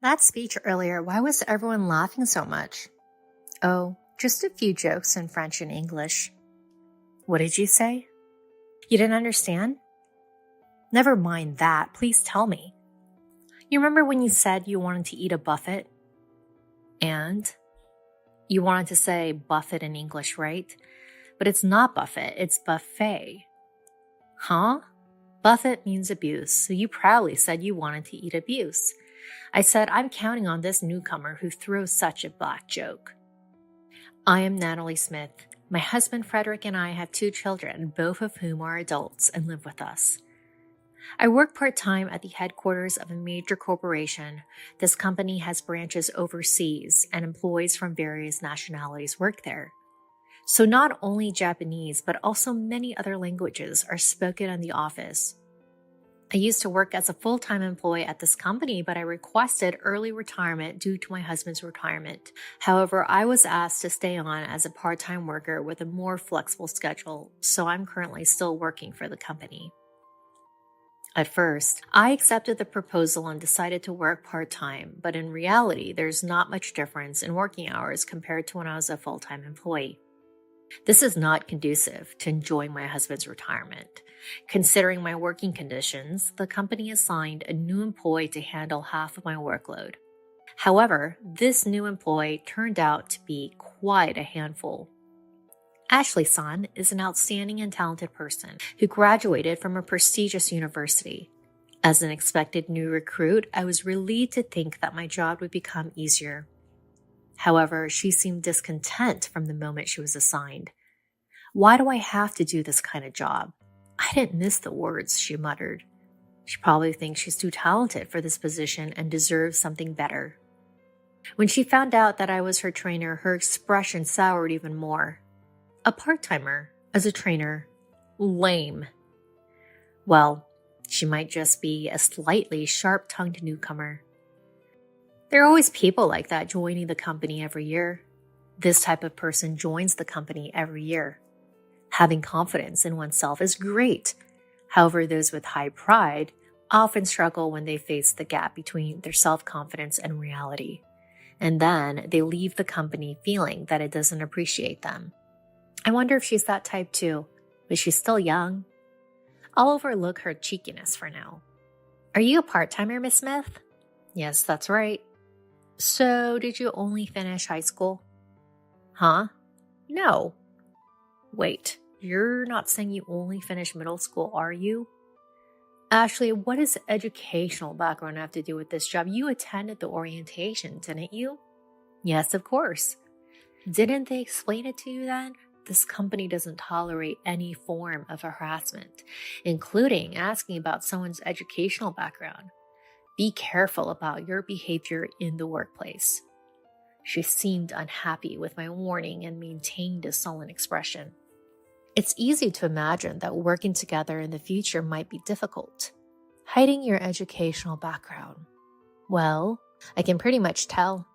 That speech earlier, why was everyone laughing so much? Oh, just a few jokes in French and English. What did you say? You didn't understand? Never mind that, please tell me. You remember when you said you wanted to eat a buffet? And? You wanted to say buffet in English, right? But it's not buffet, it's buffet. Huh? Buffet means abuse, so you proudly said you wanted to eat abuse. I said, I'm counting on this newcomer who throws such a black joke. I am Natalie Smith. My husband Frederick and I have 2 children, both of whom are adults and live with us. I work part-time at the headquarters of a major corporation. This company has branches overseas, and employees from various nationalities work there. So not only Japanese, but also many other languages are spoken in the office. I used to work as a full-time employee at this company, but I requested early retirement due to my husband's retirement. However, I was asked to stay on as a part-time worker with a more flexible schedule, so I'm currently still working for the company. At first, I accepted the proposal and decided to work part-time, but in reality, there's not much difference in working hours compared to when I was a full-time employee. This is not conducive to enjoying my husband's retirement. Considering my working conditions, the company assigned a new employee to handle half of my workload. However, this new employee turned out to be quite a handful. Ashley-san is an outstanding and talented person who graduated from a prestigious university. As an expected new recruit, I was relieved to think that my job would become easier. However, she seemed discontent from the moment she was assigned. Why do I have to do this kind of job? I didn't miss the words, she muttered. She probably thinks she's too talented for this position and deserves something better. When she found out that I was her trainer, her expression soured even more. A part-timer as a trainer. Lame. Well, she might just be a slightly sharp-tongued newcomer. There are always people like that joining the company every year. This type of person joins the company every year. Having confidence in oneself is great. However, those with high pride often struggle when they face the gap between their self-confidence and reality. And then they leave the company feeling that it doesn't appreciate them. I wonder if she's that type too, but she's still young. I'll overlook her cheekiness for now. Are you a part-timer, Miss Smith? Yes, that's right. So, did you only finish high school? Huh? No. Wait, you're not saying you only finished middle school, are you? Ashley, what does educational background have to do with this job? You attended the orientation, didn't you? Yes, of course. Didn't they explain it to you then? This company doesn't tolerate any form of harassment, including asking about someone's educational background. Be careful about your behavior in the workplace. She seemed unhappy with my warning and maintained a sullen expression. It's easy to imagine that working together in the future might be difficult. Hiding your educational background. Well, I can pretty much tell.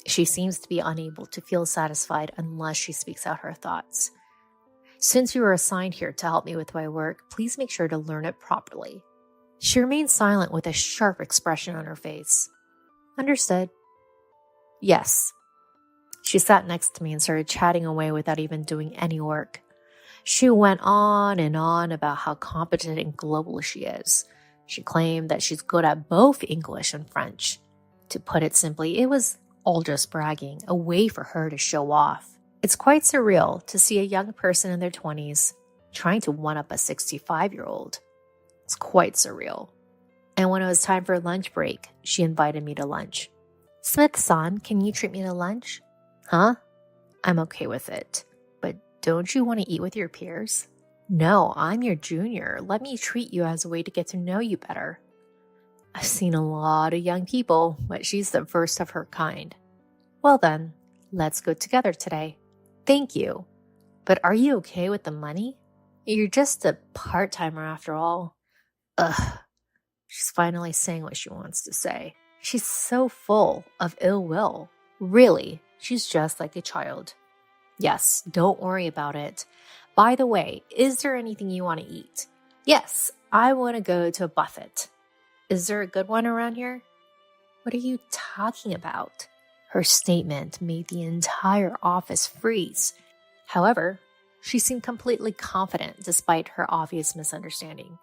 She seems to be unable to feel satisfied unless she speaks out her thoughts. Since you were assigned here to help me with my work, please make sure to learn it properly. She remained silent with a sharp expression on her face. Understood. Yes. She sat next to me and started chatting away without even doing any work. She went on and on about how competent and global she is. She claimed that she's good at both English and French. To put it simply, it was all just bragging, a way for her to show off. It's quite surreal to see a young person in their 20s trying to one-up a 65-year-old. It's quite surreal. And when it was time for lunch break, she invited me to lunch. Smith-san, can you treat me to lunch? Huh? I'm okay with it. But don't you want to eat with your peers? No, I'm your junior. Let me treat you as a way to get to know you better. I've seen a lot of young people, but she's the first of her kind. Well then, let's go together today. Thank you. But are you okay with the money? You're just a part-timer after all. Ugh. She's finally saying what she wants to say. She's so full of ill will. Really, she's just like a child. Yes, don't worry about it. By the way, is there anything you want to eat? Yes, I want to go to a buffet. Is there a good one around here? What are you talking about? Her statement made the entire office freeze. However, she seemed completely confident despite her obvious misunderstanding.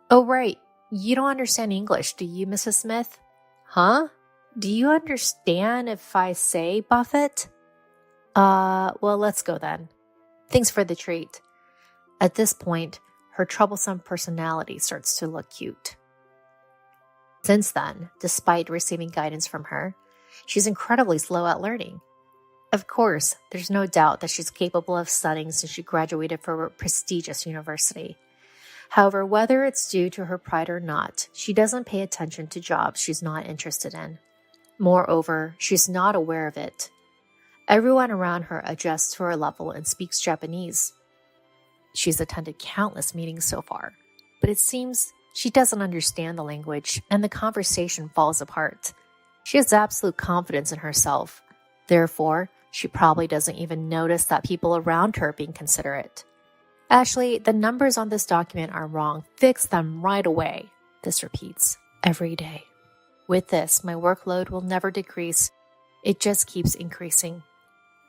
Oh, right. You don't understand English, do you, Mrs. Smith? Huh? Do you understand if I say Buffett? Well, let's go then. Thanks for the treat. At this point, her troublesome personality starts to look cute. Since then, despite receiving guidance from her, she's incredibly slow at learning. Of course, there's no doubt that she's capable of studying since she graduated from a prestigious university. However, whether it's due to her pride or not, she doesn't pay attention to jobs she's not interested in. Moreover, she's not aware of it. Everyone around her adjusts to her level and speaks Japanese. She's attended countless meetings so far, but it seems she doesn't understand the language and the conversation falls apart. She has absolute confidence in herself. Therefore, she probably doesn't even notice that people around her are being considerate. Ashley, the numbers on this document are wrong. Fix them right away. This repeats every day. With this, my workload will never decrease. It just keeps increasing.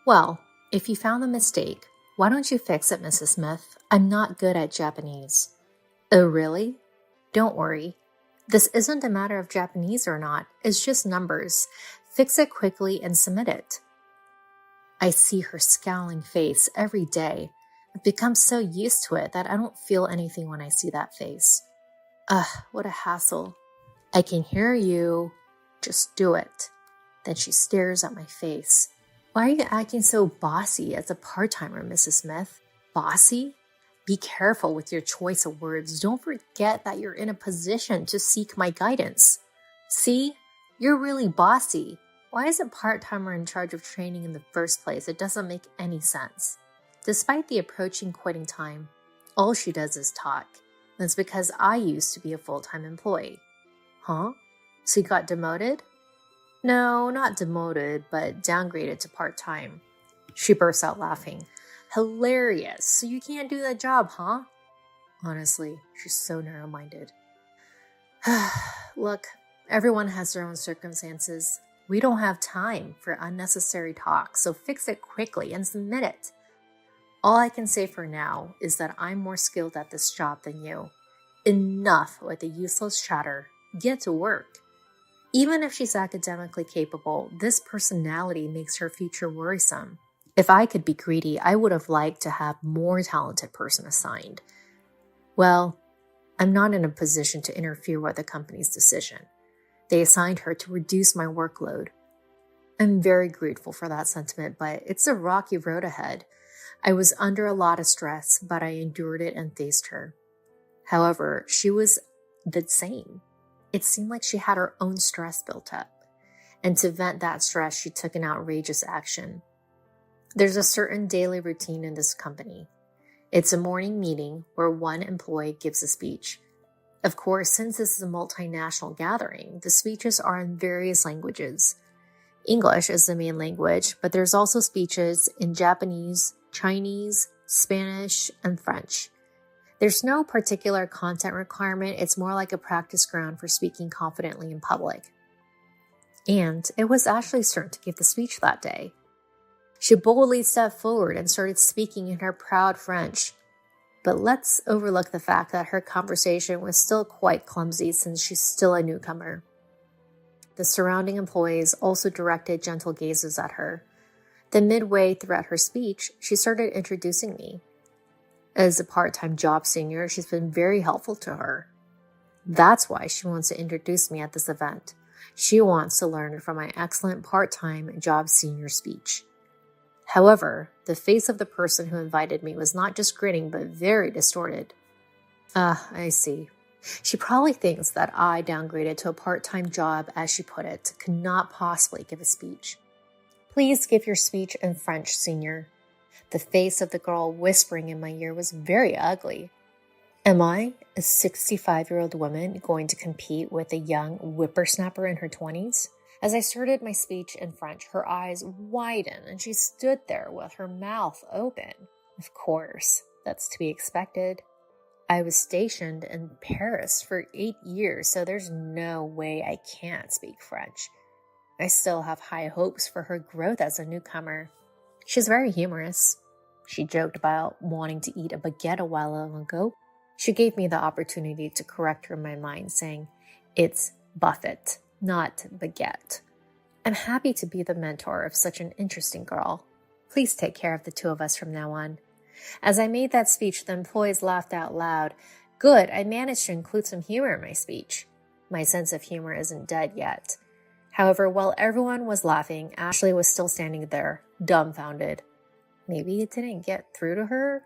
Well, if you found the mistake, why don't you fix it, Mrs. Smith? I'm not good at Japanese. Oh, really? Don't worry. This isn't a matter of Japanese or not. It's just numbers. Fix it quickly and submit it. I see her scowling face every day. I've become so used to it that I don't feel anything when I see that face. Ugh, what a hassle. I can hear you. Just do it. Then she stares at my face. Why are you acting so bossy as a part-timer, Mrs. Smith? Bossy? Be careful with your choice of words. Don't forget that you're in a position to seek my guidance. See? You're really bossy. Why is a part-timer in charge of training in the first place? It doesn't make any sense. Despite the approaching quitting time, all she does is talk. That's because I used to be a full-time employee. Huh? So you got demoted? No, not demoted, but downgraded to part-time. She bursts out laughing. Hilarious. So you can't do that job, huh? Honestly, she's so narrow-minded. Look, everyone has their own circumstances. We don't have time for unnecessary talk, so fix it quickly and submit it. All I can say for now is that I'm more skilled at this job than you. Enough with the useless chatter. Get to work. Even if she's academically capable, this personality makes her future worrisome. If I could be greedy, I would have liked to have more talented person assigned. Well, I'm not in a position to interfere with the company's decision. They assigned her to reduce my workload. I'm very grateful for that sentiment, but it's a rocky road ahead. I was under a lot of stress, but I endured it and faced her. However, she was the same. It seemed like she had her own stress built up. And to vent that stress, she took an outrageous action. There's a certain daily routine in this company. It's a morning meeting where one employee gives a speech. Of course, since this is a multinational gathering, the speeches are in various languages. English is the main language, but there's also speeches in Japanese, Chinese, Spanish, and French. There's no particular content requirement. It's more like a practice ground for speaking confidently in public. And it was Ashley's turn to give the speech that day. She boldly stepped forward and started speaking in her proud French. But let's overlook the fact that her conversation was still quite clumsy since she's still a newcomer. The surrounding employees also directed gentle gazes at her. Then midway throughout her speech, she started introducing me. As a part-time job senior, she's been very helpful to her. That's why she wants to introduce me at this event. She wants to learn from my excellent part-time job senior speech. However, the face of the person who invited me was not just grinning, but very distorted. I see. She probably thinks that I downgraded to a part-time job, as she put it, could not possibly give a speech. Please give your speech in French, senior. The face of the girl whispering in my ear was very ugly. Am I, a 65-year-old woman, going to compete with a young whippersnapper in her 20s? As I started my speech in French, her eyes widened and she stood there with her mouth open. Of course, that's to be expected. I was stationed in Paris for 8 years, so there's no way I can't speak French. I still have high hopes for her growth as a newcomer. She's very humorous. She joked about wanting to eat a baguette a while ago. She gave me the opportunity to correct her in my mind, saying, "It's buffet, not baguette." I'm happy to be the mentor of such an interesting girl. Please take care of the two of us from now on. As I made that speech, the employees laughed out loud. Good, I managed to include some humor in my speech. My sense of humor isn't dead yet. However, while everyone was laughing, Ashley was still standing there, dumbfounded. Maybe it didn't get through to her?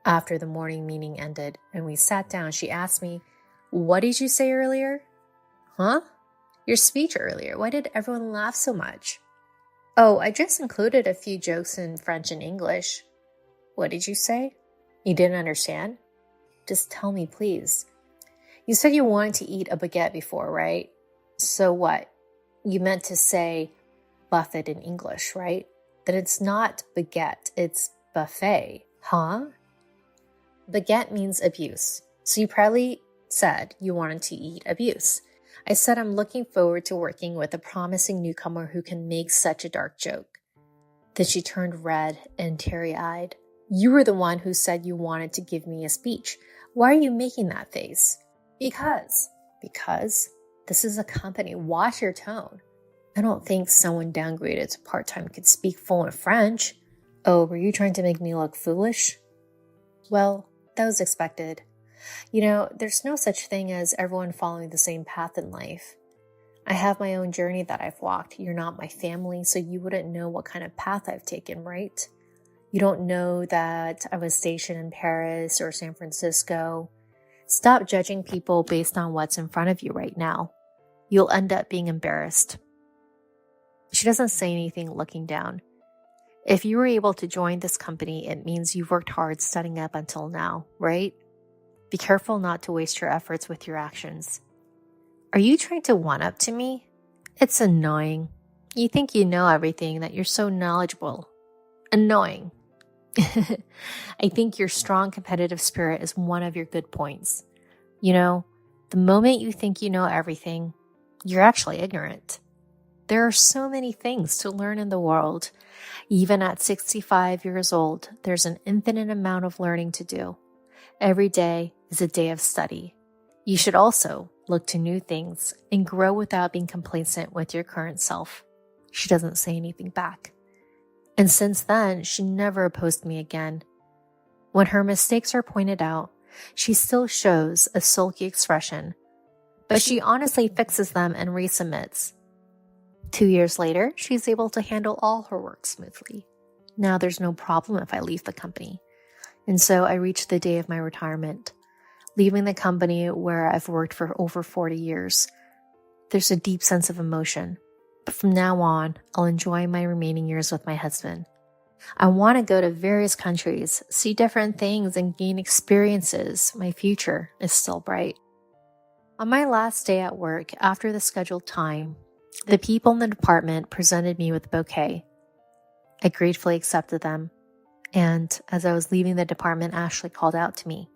After the morning meeting ended and we sat down, she asked me, "What did you say earlier?" "Huh? Your speech earlier. Why did everyone laugh so much?" "Oh, I just included a few jokes in French and English." "What did you say? You didn't understand?" "Just tell me, please." "You said you wanted to eat a baguette before, right? So what? You meant to say buffet in English, right? Then it's not baguette, it's buffet, huh?" Baguette means abuse. So you probably said you wanted to eat abuse. I said I'm looking forward to working with a promising newcomer who can make such a dark joke. Then she turned red and teary-eyed. "You were the one who said you wanted to give me a speech. Why are you making that face?" Because. Because? This is a company. Watch your tone. I don't think someone downgraded to part-time could speak fluent French. Oh, were you trying to make me look foolish? Well, that was expected. You know, there's no such thing as everyone following the same path in life. I have my own journey that I've walked. You're not my family, so you wouldn't know what kind of path I've taken, right? You don't know that I was stationed in Paris or San Francisco. Stop judging people based on what's in front of you right now. You'll end up being embarrassed. She doesn't say anything looking down. If you were able to join this company, it means you've worked hard setting up until now, right? Be careful not to waste your efforts with your actions. Are you trying to one-up to me? It's annoying. You think you know everything, that you're so knowledgeable. Annoying. I think your strong competitive spirit is one of your good points. You know, the moment you think you know everything, you're actually ignorant. There are so many things to learn in the world. Even at 65 years old, there's an infinite amount of learning to do. Every day is a day of study. You should also look to new things and grow without being complacent with your current self. She doesn't say anything back. And since then, she never opposed me again. When her mistakes are pointed out, she still shows a sulky expression, but she honestly fixes them and resubmits. 2 years later, she's able to handle all her work smoothly. Now there's no problem if I leave the company. And so I reached the day of my retirement, leaving the company where I've worked for over 40 years. There's a deep sense of emotion, but from now on, I'll enjoy my remaining years with my husband. I want to go to various countries, see different things, and gain experiences. My future is still bright. On my last day at work, after the scheduled time, the people in the department presented me with a bouquet. I gratefully accepted them, and as I was leaving the department, Ashley called out to me.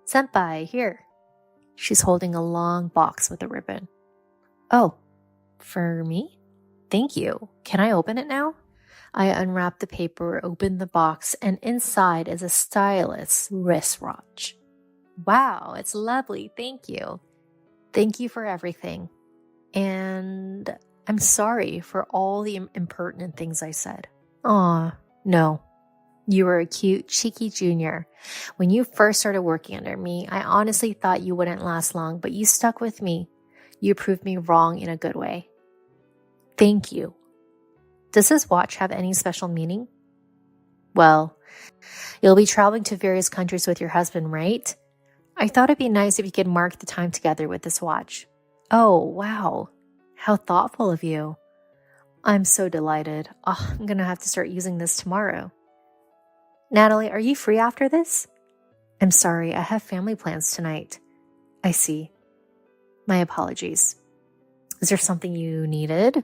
"Senpai, here." She's holding a long box with a ribbon. "Oh, for me? Thank you. Can I open it now?" I unwrapped the paper, opened the box, and inside is a stylish wristwatch. "Wow, it's lovely. Thank you. Thank you for everything. And I'm sorry for all the impertinent things I said." "Aw, no. You were a cute, cheeky junior. When you first started working under me, I honestly thought you wouldn't last long, but you stuck with me. You proved me wrong in a good way. Thank you. Does this watch have any special meaning?" "Well, you'll be traveling to various countries with your husband, right? I thought it'd be nice if you could mark the time together with this watch." "Oh, wow. How thoughtful of you." "I'm so delighted. Oh, I'm going to have to start using this tomorrow." "Natalie, are you free after this?" "I'm sorry, I have family plans tonight." "I see. My apologies. Is there something you needed?"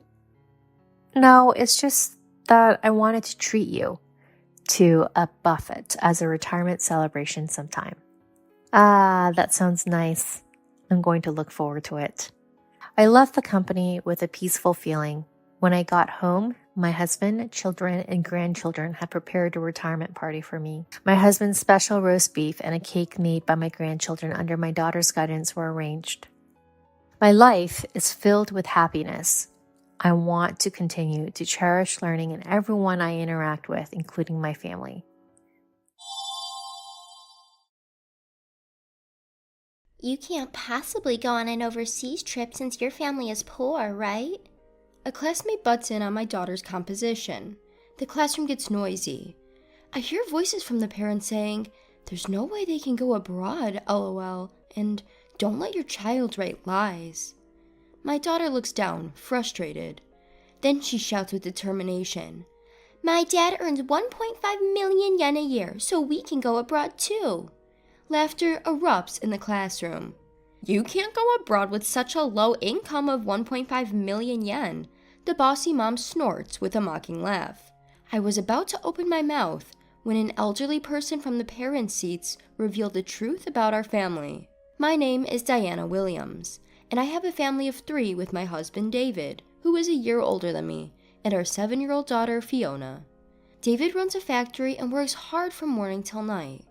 "No, it's just that I wanted to treat you to a buffet as a retirement celebration sometime. Ah, that sounds nice. I'm going to look forward to it. I left the company with a peaceful feeling. When I got home, my husband, children, and grandchildren had prepared a retirement party for me. My husband's special roast beef and a cake made by my grandchildren under my daughter's guidance were arranged. My life is filled with happiness. I want to continue to cherish learning in everyone I interact with, including my family. You can't possibly go on an overseas trip since your family is poor, right? A classmate butts in on my daughter's composition. The classroom gets noisy. I hear voices from the parents saying, "There's no way they can go abroad, lol," and "Don't let your child write lies." My daughter looks down, frustrated. Then she shouts with determination, "My dad earns 1.5 million yen a year, so we can go abroad too." Laughter erupts in the classroom. "You can't go abroad with such a low income of 1.5 million yen. The bossy mom snorts with a mocking laugh. I was about to open my mouth when an elderly person from the parents' seats revealed the truth about our family. My name is Diana Williams, and I have a family of 3 with my husband David, who is a year older than me, and our 7-year-old daughter Fiona. David runs a factory and works hard from morning till night.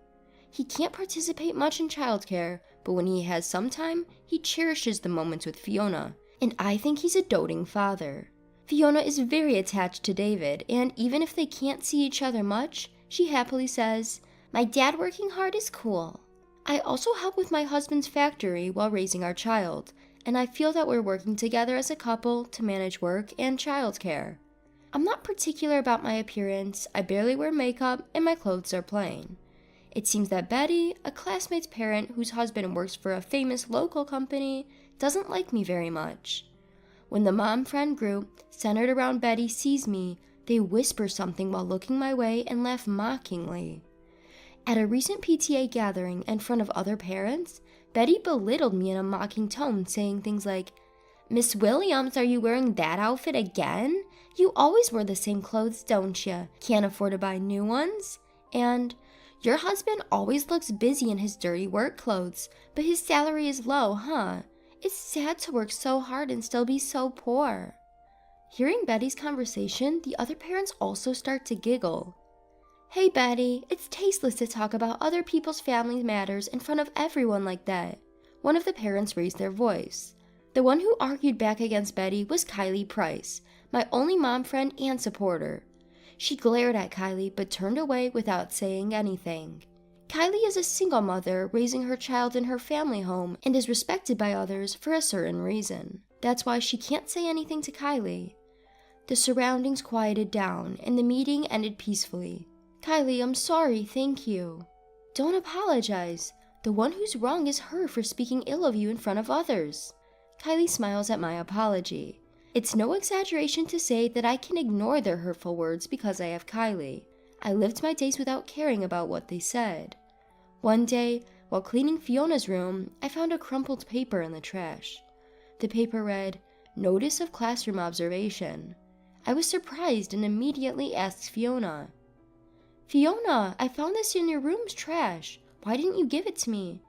He can't participate much in childcare, but when he has some time, he cherishes the moments with Fiona, and I think he's a doting father. Fiona is very attached to David, and even if they can't see each other much, she happily says, "My dad working hard is cool." I also help with my husband's factory while raising our child, and I feel that we're working together as a couple to manage work and childcare. I'm not particular about my appearance, I barely wear makeup, and my clothes are plain. It seems that Betty, a classmate's parent whose husband works for a famous local company, doesn't like me very much. When the mom friend group, centered around Betty, sees me, they whisper something while looking my way and laugh mockingly. At a recent PTA gathering in front of other parents, Betty belittled me in a mocking tone, saying things like, "Miss Williams, are you wearing that outfit again? You always wear the same clothes, don't you? Can't afford to buy new ones?" And, "Your husband always looks busy in his dirty work clothes, but his salary is low, huh? It's sad to work so hard and still be so poor." Hearing Betty's conversation, the other parents also start to giggle. "Hey Betty, it's tasteless to talk about other people's family matters in front of everyone like that." One of the parents raised their voice. The one who argued back against Betty was Kylie Price, my only mom friend and supporter. She glared at Kylie but turned away without saying anything. Kylie is a single mother raising her child in her family home and is respected by others for a certain reason. That's why she can't say anything to Kylie. The surroundings quieted down and the meeting ended peacefully. "Kylie, I'm sorry, thank you." "Don't apologize. The one who's wrong is her for speaking ill of you in front of others." Kylie smiles at my apology. It's no exaggeration to say that I can ignore their hurtful words because I have Kylie. I lived my days without caring about what they said. One day, while cleaning Fiona's room, I found a crumpled paper in the trash. The paper read, "Notice of classroom observation." I was surprised and immediately asked Fiona, "Fiona, I found this in your room's trash. Why didn't you give it to me?"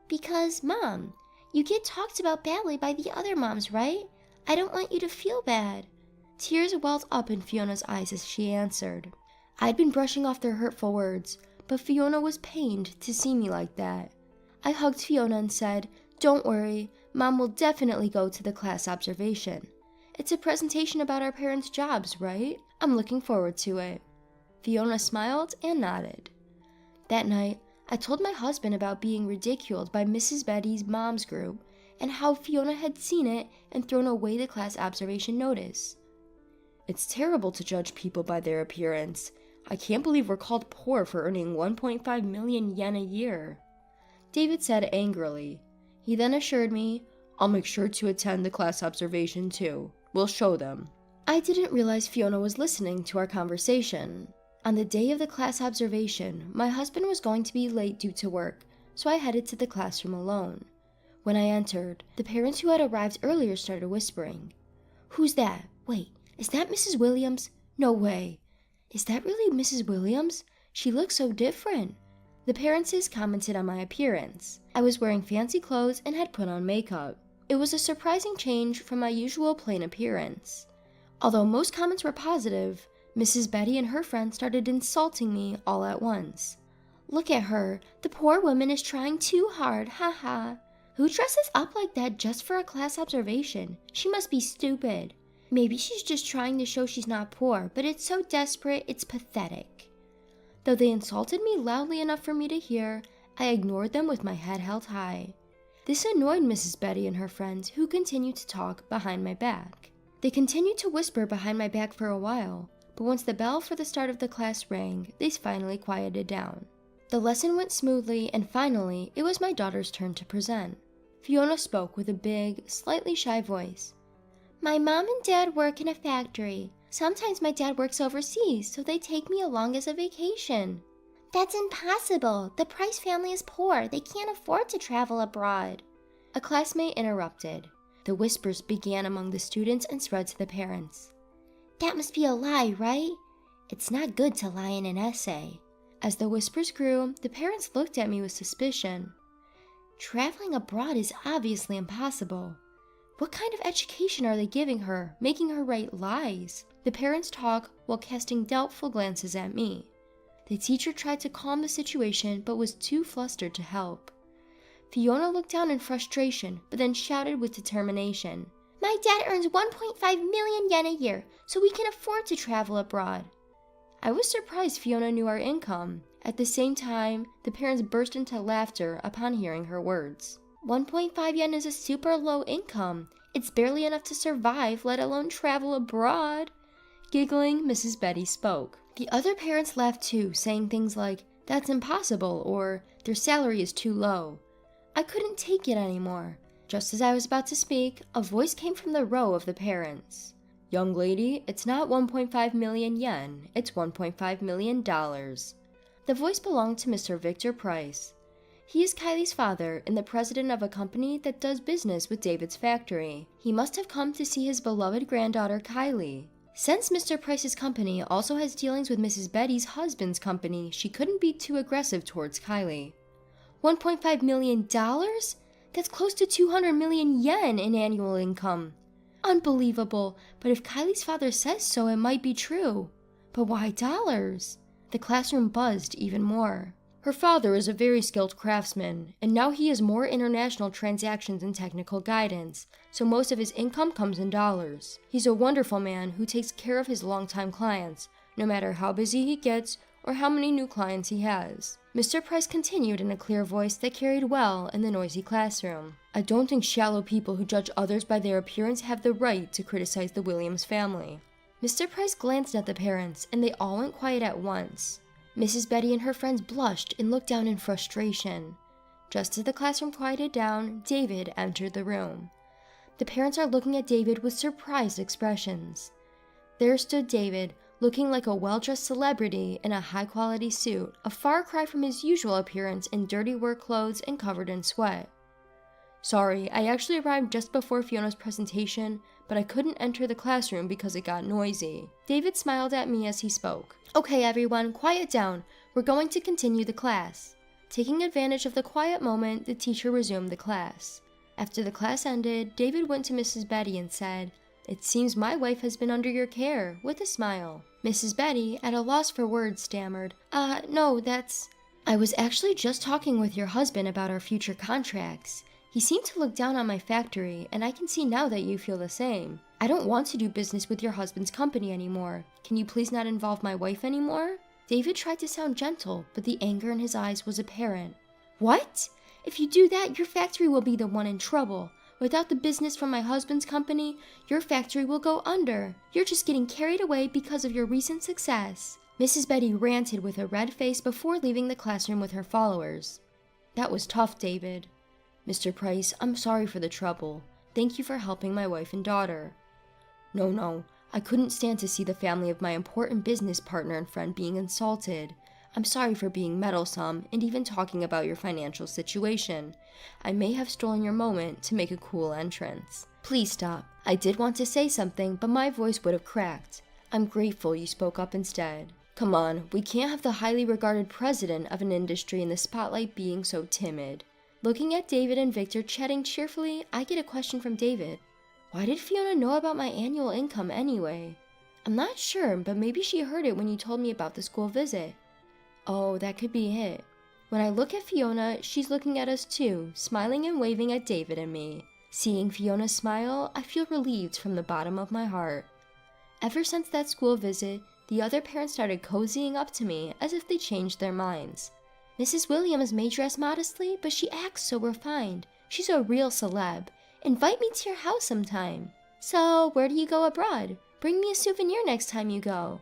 "Because, Mom, you get talked about badly by the other moms, right? I don't want you to feel bad." Tears welled up in Fiona's eyes as she answered. I'd been brushing off their hurtful words, but Fiona was pained to see me like that. I hugged Fiona and said, "Don't worry, Mom will definitely go to the class observation. It's a presentation about our parents' jobs, right? I'm looking forward to it." Fiona smiled and nodded. That night, I told my husband about being ridiculed by Mrs. Betty's mom's group and how Fiona had seen it and thrown away the class observation notice. "It's terrible to judge people by their appearance. I can't believe we're called poor for earning 1.5 million yen a year," David said angrily. He then assured me, "I'll make sure to attend the class observation too. We'll show them." I didn't realize Fiona was listening to our conversation. On the day of the class observation, my husband was going to be late due to work, so I headed to the classroom alone. When I entered, the parents who had arrived earlier started whispering. "Who's that? Wait, is that Mrs. Williams? No way. Is that really Mrs. Williams? She looks so different." The parents commented on my appearance. I was wearing fancy clothes and had put on makeup. It was a surprising change from my usual plain appearance. Although most comments were positive, Mrs. Betty and her friends started insulting me all at once. "Look at her, the poor woman is trying too hard, haha. Who dresses up like that just for a class observation? She must be stupid. Maybe she's just trying to show she's not poor, but it's so desperate, it's pathetic." Though they insulted me loudly enough for me to hear, I ignored them with my head held high. This annoyed Mrs. Betty and her friends, who continued to talk behind my back. They continued to whisper behind my back for a while, but once the bell for the start of the class rang, they finally quieted down. The lesson went smoothly, and finally, it was my daughter's turn to present. Fiona spoke with a big, slightly shy voice. "My mom and dad work in a factory. Sometimes my dad works overseas, so they take me along as a vacation." That's impossible. The Price family is poor. They can't afford to travel abroad. A classmate interrupted. The whispers began among the students and spread to the parents. That must be a lie, right? It's not good to lie in an essay. As the whispers grew, the parents looked at me with suspicion. Traveling abroad is obviously impossible. What kind of education are they giving her, making her write lies? The parents talk while casting doubtful glances at me. The teacher tried to calm the situation, but was too flustered to help. Fiona looked down in frustration, but then shouted with determination. My dad earns 1.5 million yen a year, so we can afford to travel abroad. I was surprised Fiona knew our income. At the same time, the parents burst into laughter upon hearing her words. 1.5 yen is a super low income. It's barely enough to survive, let alone travel abroad. Giggling, Mrs. Betty spoke. The other parents laughed too, saying things like, "That's impossible," or "Their salary is too low." I couldn't take it anymore. Just as I was about to speak, a voice came from the row of the parents. "Young lady, it's not 1.5 million yen, it's $1.5 million. The voice belonged to Mr. Victor Price. He is Kylie's father and the president of a company that does business with David's factory. He must have come to see his beloved granddaughter Kylie. Since Mr. Price's company also has dealings with Mrs. Betty's husband's company, she couldn't be too aggressive towards Kylie. $1.5 million? That's close to 200 million yen in annual income. Unbelievable, but if Kylie's father says so, it might be true. But why dollars? The classroom buzzed even more. Her father is a very skilled craftsman, and now he has more international transactions and technical guidance, so most of his income comes in dollars. He's a wonderful man who takes care of his longtime clients, no matter how busy he gets or how many new clients he has. Mr. Price continued in a clear voice that carried well in the noisy classroom. I don't think shallow people who judge others by their appearance have the right to criticize the Williams family. Mr. Price glanced at the parents, and they all went quiet at once. Mrs. Betty and her friends blushed and looked down in frustration. Just as the classroom quieted down, David entered the room. The parents are looking at David with surprised expressions. There stood David, looking like a well-dressed celebrity in a high-quality suit, a far cry from his usual appearance in dirty work clothes and covered in sweat. "Sorry, I actually arrived just before Fiona's presentation, but I couldn't enter the classroom because it got noisy." David smiled at me as he spoke. "Okay, everyone, quiet down. We're going to continue the class." Taking advantage of the quiet moment, the teacher resumed the class. After the class ended, David went to Mrs. Betty and said, "It seems my wife has been under your care," with a smile. Mrs. Betty, at a loss for words, stammered, No, that's... I was actually just talking with your husband about our future contracts. He seemed to look down on my factory, and I can see now that you feel the same. I don't want to do business with your husband's company anymore. Can you please not involve my wife anymore?" David tried to sound gentle, but the anger in his eyes was apparent. "What? If you do that, your factory will be the one in trouble. Without the business from my husband's company, your factory will go under. You're just getting carried away because of your recent success." Mrs. Betty ranted with a red face before leaving the classroom with her followers. "That was tough, David. Mr. Price, I'm sorry for the trouble. Thank you for helping my wife and daughter." No, I couldn't stand to see the family of my important business partner and friend being insulted. I'm sorry for being meddlesome and even talking about your financial situation. I may have stolen your moment to make a cool entrance. Please stop. I did want to say something, but my voice would have cracked. I'm grateful you spoke up instead. Come on, we can't have the highly regarded president of an industry in the spotlight being so timid. Looking at David and Victor chatting cheerfully, I get a question from David. Why did Fiona know about my annual income anyway? I'm not sure, but maybe she heard it when you told me about the school visit. Oh, that could be it. When I look at Fiona, she's looking at us too, smiling and waving at David and me. Seeing Fiona smile, I feel relieved from the bottom of my heart. Ever since that school visit, the other parents started cozying up to me as if they changed their minds. Mrs. Williams may dress modestly, but she acts so refined. She's a real celeb. Invite me to your house sometime. So, where do you go abroad? Bring me a souvenir next time you go.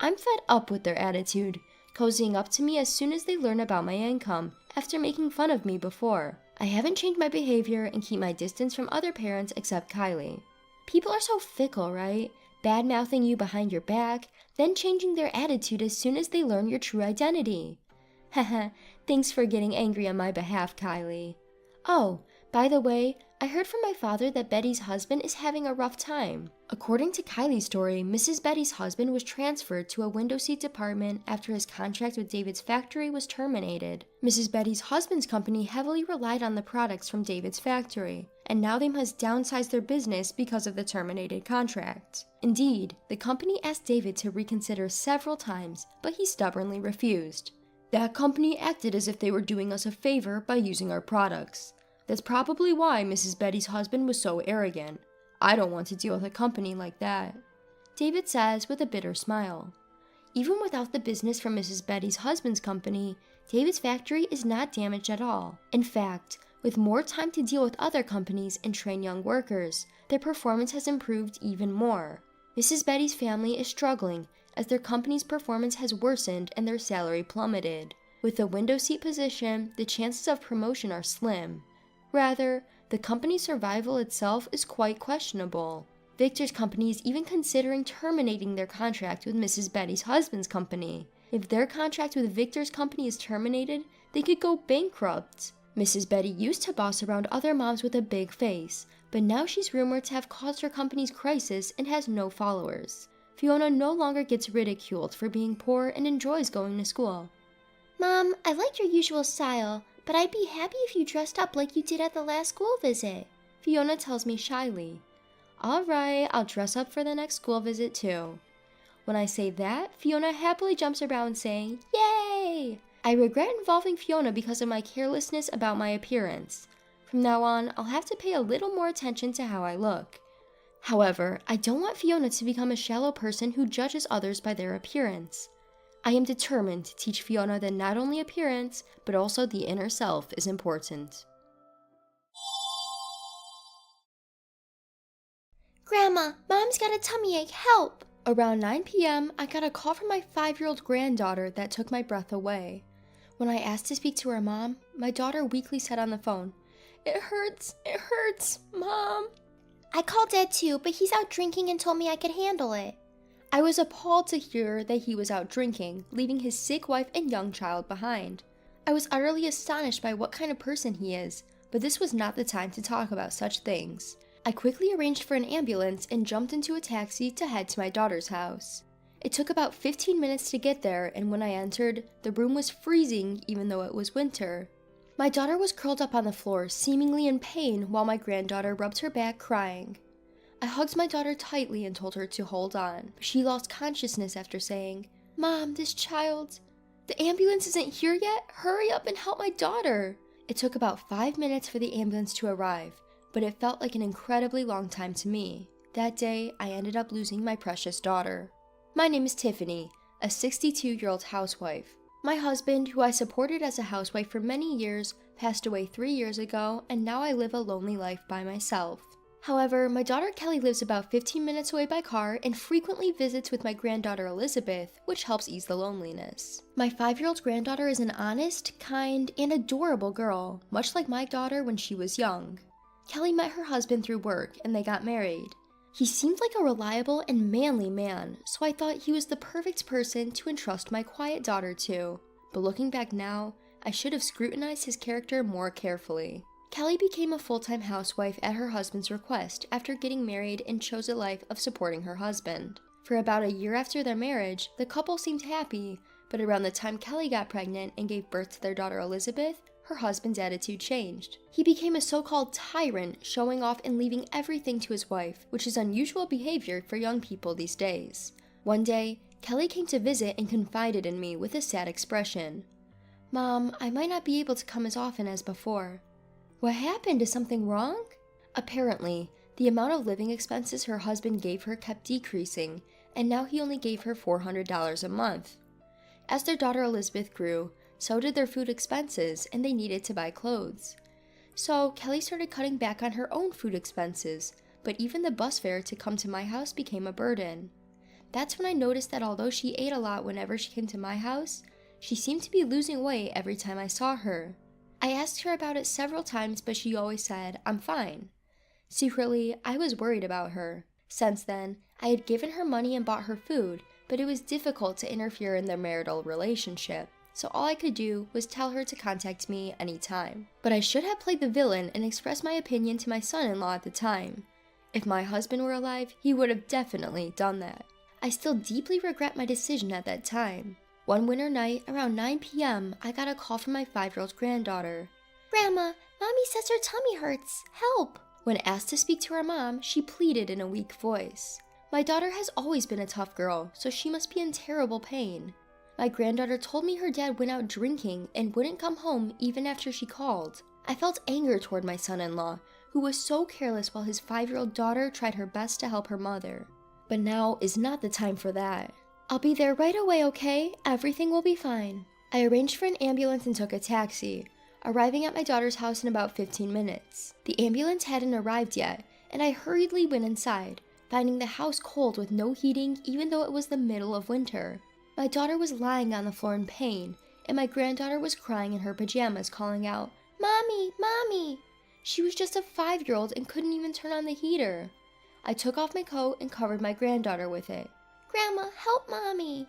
I'm fed up with their attitude, cozying up to me as soon as they learn about my income, after making fun of me before. I haven't changed my behavior and keep my distance from other parents except Kylie. People are so fickle, right? Bad-mouthing you behind your back, then changing their attitude as soon as they learn your true identity. Haha, thanks for getting angry on my behalf, Kylie. Oh, by the way, I heard from my father that Betty's husband is having a rough time. According to Kylie's story, Mrs. Betty's husband was transferred to a window seat department after his contract with David's factory was terminated. Mrs. Betty's husband's company heavily relied on the products from David's factory, and now they must downsize their business because of the terminated contract. Indeed, the company asked David to reconsider several times, but he stubbornly refused. That company acted as if they were doing us a favor by using our products. That's probably why Mrs. Betty's husband was so arrogant. I don't want to deal with a company like that, David says with a bitter smile. Even without the business from Mrs. Betty's husband's company, David's factory is not damaged at all. In fact, with more time to deal with other companies and train young workers, their performance has improved even more. Mrs. Betty's family is struggling as their company's performance has worsened and their salary plummeted. With the window seat position, the chances of promotion are slim. Rather, the company's survival itself is quite questionable. Victor's company is even considering terminating their contract with Mrs. Betty's husband's company. If their contract with Victor's company is terminated, they could go bankrupt. Mrs. Betty used to boss around other moms with a big face, but now she's rumored to have caused her company's crisis and has no followers. Fiona no longer gets ridiculed for being poor and enjoys going to school. Mom, I like your usual style, but I'd be happy if you dressed up like you did at the last school visit, Fiona tells me shyly. Alright, I'll dress up for the next school visit too. When I say that, Fiona happily jumps around saying, Yay! I regret involving Fiona because of my carelessness about my appearance. From now on, I'll have to pay a little more attention to how I look. However, I don't want Fiona to become a shallow person who judges others by their appearance. I am determined to teach Fiona that not only appearance, but also the inner self is important. Grandma, Mom's got a tummy ache, help! Around 9 p.m., I got a call from my 5-year-old granddaughter that took my breath away. When I asked to speak to her mom, my daughter weakly said on the phone, it hurts, Mom. I called Dad too, but he's out drinking and told me I could handle it. I was appalled to hear that he was out drinking, leaving his sick wife and young child behind. I was utterly astonished by what kind of person he is, but this was not the time to talk about such things. I quickly arranged for an ambulance and jumped into a taxi to head to my daughter's house. It took about 15 minutes to get there, and when I entered, the room was freezing even though it was winter. My daughter was curled up on the floor, seemingly in pain, while my granddaughter rubbed her back, crying. I hugged my daughter tightly and told her to hold on, but she lost consciousness after saying, Mom, this child... The ambulance isn't here yet? Hurry up and help my daughter! It took about 5 minutes for the ambulance to arrive, but it felt like an incredibly long time to me. That day, I ended up losing my precious daughter. My name is Tiffany, a 62-year-old housewife. My husband, who I supported as a housewife for many years, passed away 3 years ago, and now I live a lonely life by myself. However, my daughter Kelly lives about 15 minutes away by car and frequently visits with my granddaughter Elizabeth, which helps ease the loneliness. My 5-year-old granddaughter is an honest, kind, and adorable girl, much like my daughter when she was young. Kelly met her husband through work, and they got married. He seemed like a reliable and manly man, so I thought he was the perfect person to entrust my quiet daughter to. But looking back now, I should have scrutinized his character more carefully. Kelly became a full-time housewife at her husband's request after getting married and chose a life of supporting her husband. For about a year after their marriage, the couple seemed happy, but around the time Kelly got pregnant and gave birth to their daughter Elizabeth, her husband's attitude changed. He became a so-called tyrant, showing off and leaving everything to his wife, which is unusual behavior for young people these days. One day, Kelly came to visit and confided in me with a sad expression. "Mom, I might not be able to come as often as before." "What happened? Is something wrong?" Apparently, the amount of living expenses her husband gave her kept decreasing, and now he only gave her $400 a month. As their daughter Elizabeth grew, so did their food expenses, and they needed to buy clothes. So Kelly started cutting back on her own food expenses, but even the bus fare to come to my house became a burden. That's when I noticed that although she ate a lot whenever she came to my house, she seemed to be losing weight every time I saw her. I asked her about it several times, but she always said, "I'm fine." Secretly, I was worried about her. Since then, I had given her money and bought her food, but it was difficult to interfere in their marital relationship, so all I could do was tell her to contact me anytime. But I should have played the villain and expressed my opinion to my son-in-law at the time. If my husband were alive, he would have definitely done that. I still deeply regret my decision at that time. One winter night, around 9 p.m., I got a call from my 5-year-old granddaughter. "Grandma, Mommy says her tummy hurts. Help!" When asked to speak to her mom, she pleaded in a weak voice. My daughter has always been a tough girl, so she must be in terrible pain. My granddaughter told me her dad went out drinking and wouldn't come home even after she called. I felt anger toward my son-in-law, who was so careless while his 5-year-old daughter tried her best to help her mother. But now is not the time for that. "I'll be there right away, okay? Everything will be fine." I arranged for an ambulance and took a taxi, arriving at my daughter's house in about 15 minutes. The ambulance hadn't arrived yet, and I hurriedly went inside, finding the house cold with no heating even though it was the middle of winter. My daughter was lying on the floor in pain, and my granddaughter was crying in her pajamas, calling out, "Mommy, Mommy!" She was just a 5-year-old and couldn't even turn on the heater. I took off my coat and covered my granddaughter with it. "Grandma, help Mommy!"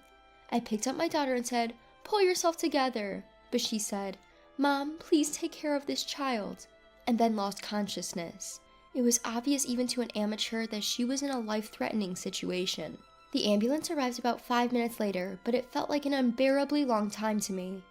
I picked up my daughter and said, "Pull yourself together." But she said, "Mom, please take care of this child," and then lost consciousness. It was obvious even to an amateur that she was in a life-threatening situation. The ambulance arrived about 5 minutes later, but it felt like an unbearably long time to me.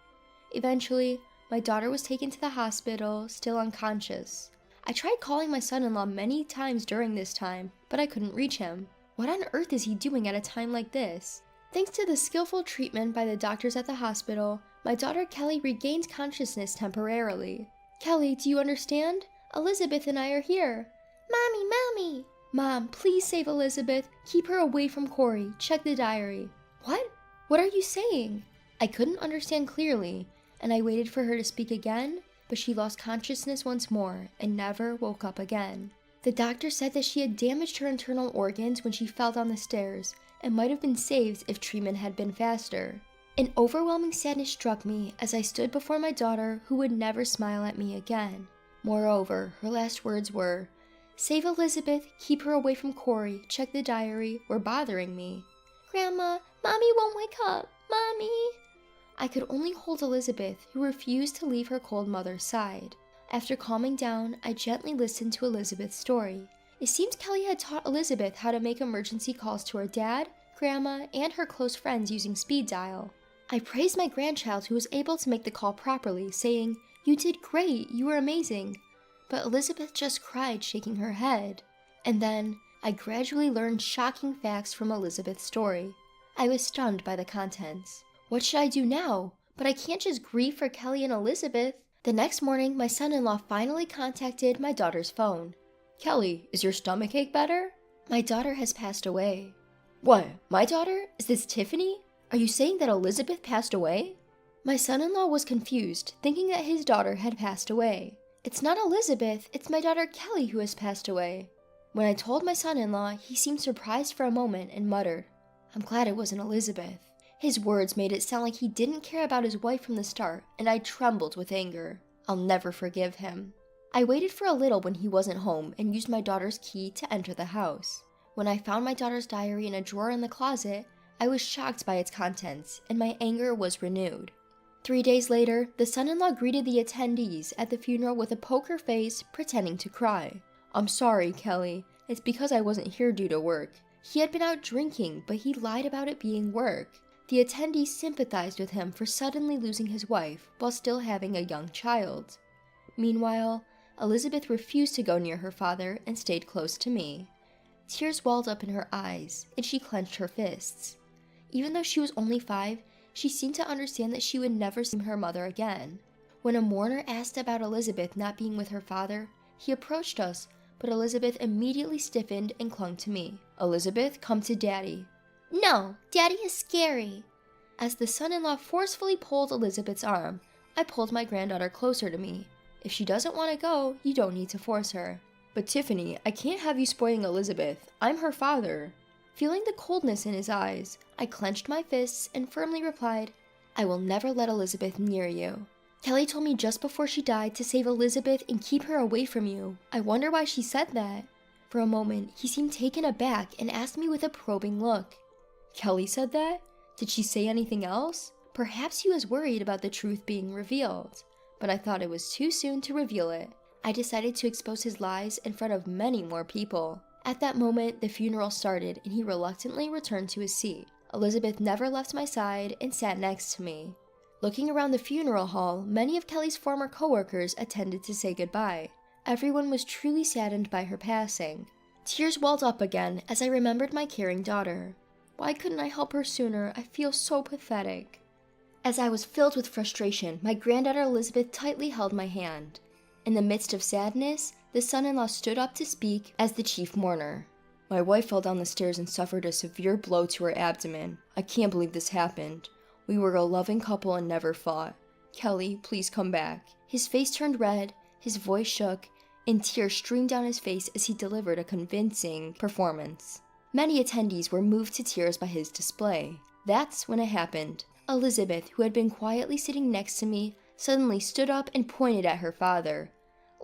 Eventually, my daughter was taken to the hospital, still unconscious. I tried calling my son-in-law many times during this time, but I couldn't reach him. What on earth is he doing at a time like this? Thanks to the skillful treatment by the doctors at the hospital, my daughter Kelly regained consciousness temporarily. "Kelly, do you understand? Elizabeth and I are here." "Mommy, Mommy!" "Mom, please save Elizabeth. Keep her away from Corey. Check the diary." "What? What are you saying?" I couldn't understand clearly, and I waited for her to speak again, but she lost consciousness once more and never woke up again. The doctor said that she had damaged her internal organs when she fell down the stairs and might have been saved if treatment had been faster. An overwhelming sadness struck me as I stood before my daughter, who would never smile at me again. Moreover, her last words were, "Save Elizabeth, keep her away from Corey, check the diary, were bothering me." "Grandma, Mommy won't wake up. Mommy!" I could only hold Elizabeth, who refused to leave her cold mother's side. After calming down, I gently listened to Elizabeth's story. It seems Kelly had taught Elizabeth how to make emergency calls to her dad, grandma, and her close friends using speed dial. I praised my grandchild who was able to make the call properly, saying, "You did great, you were amazing." But Elizabeth just cried, shaking her head. And then, I gradually learned shocking facts from Elizabeth's story. I was stunned by the contents. What should I do now? But I can't just grieve for Kelly and Elizabeth. The next morning, my son-in-law finally contacted my daughter's phone. "Kelly, is your stomachache better?" "My daughter has passed away." "What? My daughter? Is this Tiffany? Are you saying that Elizabeth passed away?" My son-in-law was confused, thinking that his daughter had passed away. "It's not Elizabeth, it's my daughter Kelly who has passed away." When I told my son-in-law, he seemed surprised for a moment and muttered, "I'm glad it wasn't Elizabeth." His words made it sound like he didn't care about his wife from the start, and I trembled with anger. I'll never forgive him. I waited for a little when he wasn't home and used my daughter's key to enter the house. When I found my daughter's diary in a drawer in the closet, I was shocked by its contents, and my anger was renewed. 3 days later, the son-in-law greeted the attendees at the funeral with a poker face, pretending to cry. "I'm sorry, Kelly. It's because I wasn't here due to work. He had been out drinking, but he lied about it being work. The attendees sympathized with him for suddenly losing his wife while still having a young child. Meanwhile, Elizabeth refused to go near her father and stayed close to me. Tears welled up in her eyes, and she clenched her fists. Even though she was only 5, she seemed to understand that she would never see her mother again. When a mourner asked about Elizabeth not being with her father, he approached us, but Elizabeth immediately stiffened and clung to me. "Elizabeth, come to Daddy." No, Daddy is scary. As the son-in-law forcefully pulled Elizabeth's arm, I pulled my granddaughter closer to me. If she doesn't want to go, you don't need to force her. "But Tiffany, I can't have you spoiling Elizabeth. I'm her father." Feeling the coldness in his eyes, I clenched my fists and firmly replied, "I will never let Elizabeth near you. Kelly told me just before she died to save Elizabeth and keep her away from you. I wonder why she said that." For a moment, he seemed taken aback and asked me with a probing look, "Kelly said that? Did she say anything else?" Perhaps he was worried about the truth being revealed, but I thought it was too soon to reveal it. I decided to expose his lies in front of many more people. At that moment, the funeral started and he reluctantly returned to his seat. Elizabeth never left my side and sat next to me. Looking around the funeral hall, many of Kelly's former coworkers attended to say goodbye. Everyone was truly saddened by her passing. Tears welled up again as I remembered my caring daughter. Why couldn't I help her sooner? I feel so pathetic. As I was filled with frustration, my granddaughter Elizabeth tightly held my hand. In the midst of sadness, the son-in-law stood up to speak as the chief mourner. "My wife fell down the stairs and suffered a severe blow to her abdomen. I can't believe this happened. We were a loving couple and never fought. Kelly, please come back." His face turned red, his voice shook, and tears streamed down his face as he delivered a convincing performance. Many attendees were moved to tears by his display. That's when it happened. Elizabeth, who had been quietly sitting next to me, suddenly stood up and pointed at her father.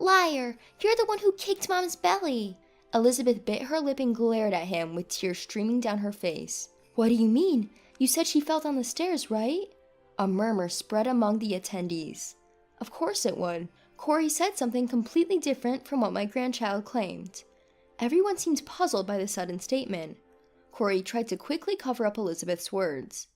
Liar! You're the one who kicked Mom's belly! Elizabeth bit her lip and glared at him with tears streaming down her face. "What do you mean? You said she fell down the stairs, right?" A murmur spread among the attendees. Of course it would. Corey said something completely different from what my grandchild claimed. Everyone seemed puzzled by the sudden statement. Corey tried to quickly cover up Elizabeth's words.